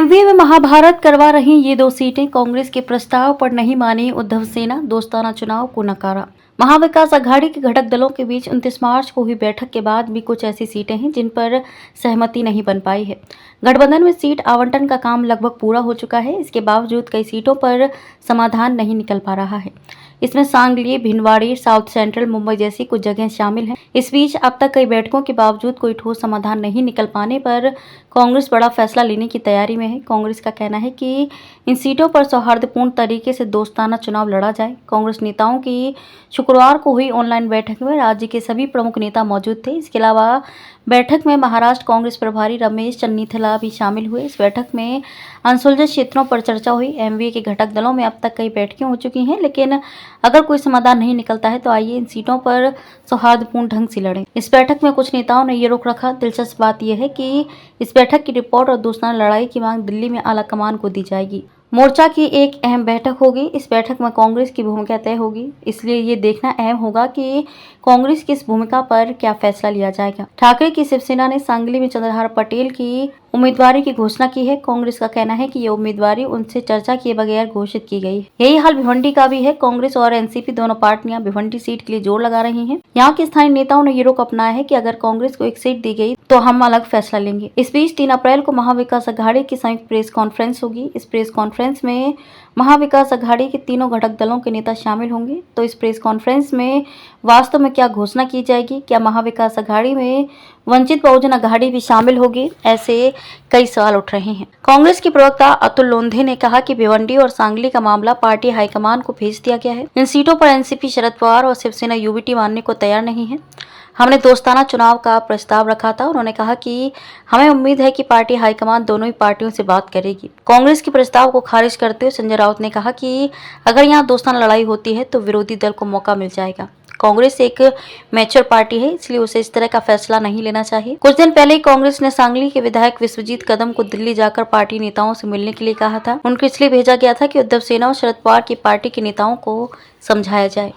MVA में महाभारत करवा रही ये दो सीटें, कांग्रेस के प्रस्ताव पर नहीं मानी उद्धव सेना, दोस्ताना चुनाव को नकारा। महाविकास अघाड़ी के घटक दलों के बीच 29 मार्च को हुई बैठक के बाद भी कुछ ऐसी सीटें हैं जिन पर सहमति नहीं बन पाई है। गठबंधन में सीट आवंटन का काम लगभग पूरा हो चुका है, इसके बावजूद कई सीटों पर समाधान नहीं निकल पा रहा है। इसमें सांगली, भिंडवाड़ी, साउथ सेंट्रल मुंबई जैसी कुछ जगह शामिल हैं। इस बीच अब तक कई बैठकों के बावजूद कोई ठोस समाधान नहीं निकल पाने पर कांग्रेस बड़ा फैसला लेने की तैयारी में है। कांग्रेस का कहना है कि इन सीटों पर सौहार्दपूर्ण तरीके से दोस्ताना चुनाव लड़ा जाए। कांग्रेस नेताओं की शुक्रवार को हुई ऑनलाइन बैठक में राज्य के सभी प्रमुख नेता मौजूद थे। इसके अलावा बैठक में महाराष्ट्र कांग्रेस प्रभारी रमेश चन्नीथला भी शामिल हुए। इस बैठक में अनसुलझे क्षेत्रों पर चर्चा हुई। एमवीए के घटक दलों में अब तक कई बैठकें हो चुकी हैं, लेकिन अगर कोई समाधान नहीं निकलता है तो आइए इन सीटों पर सौहार्दपूर्ण ढंग से लड़ें। इस बैठक में कुछ नेताओं ने ये रुख रखा। दिलचस्प बात यह है कि इस बैठक की रिपोर्ट और दोस्ताना लड़ाई की मांग दिल्ली में आला कमान को दी जाएगी। मोर्चा की एक अहम बैठक होगी। इस बैठक में कांग्रेस की भूमिका तय होगी, इसलिए ये देखना अहम होगा कि कांग्रेस की इस भूमिका पर क्या फैसला लिया जाएगा। ठाकरे की शिवसेना ने सांगली में चंद्रहार पटेल की उम्मीदवारी की घोषणा की है। कांग्रेस का कहना है कि ये उम्मीदवारी उनसे चर्चा किए बगैर घोषित की गई है। यही हाल भिवंडी का भी है। कांग्रेस और एनसीपी दोनों पार्टियां भिवंडी सीट के लिए जोर लगा रही हैं। यहाँ के स्थानीय नेताओं ने ये रुख अपनाया है कि अगर कांग्रेस को एक सीट दी गई तो हम अलग फैसला लेंगे। इस बीच 3 अप्रैल को महाविकास अघाड़ी की संयुक्त प्रेस कॉन्फ्रेंस होगी। इस प्रेस कॉन्फ्रेंस में महाविकास अघाड़ी के तीनों घटक दलों के नेता शामिल होंगे। तो इस प्रेस कॉन्फ्रेंस में वास्तव में क्या घोषणा की जाएगी? क्या महाविकास अघाड़ी में वंचित बहुजन अघाड़ी भी शामिल होगी? ऐसे कई सवाल उठ रहे हैं। कांग्रेस के प्रवक्ता अतुल लोंधे ने कहा कि भिवंडी और सांगली का मामला पार्टी हाईकमान को भेज दिया गया है। इन सीटों पर एनसीपी, शरद पवार और शिवसेना यूबीटी मानने को तैयार नहीं है। हमने दोस्ताना चुनाव का प्रस्ताव रखा था। उन्होंने कहा कि हमें उम्मीद है कि पार्टी हाईकमान दोनों ही पार्टियों से बात करेगी। कांग्रेस के प्रस्ताव को खारिज करते हुए संजय राउत ने कहा कि अगर यहाँ दोस्ताना लड़ाई होती है तो विरोधी दल को मौका मिल जाएगा। कांग्रेस एक मैच्योर पार्टी है, इसलिए उसे इस तरह का फैसला नहीं लेना चाहिए। कुछ दिन पहले ही कांग्रेस ने सांगली के विधायक विश्वजीत कदम को दिल्ली जाकर पार्टी नेताओं से मिलने के लिए कहा था। उनको इसलिए भेजा गया था कि उद्धव सेना और शरद पवार की पार्टी के नेताओं को समझाया जाए।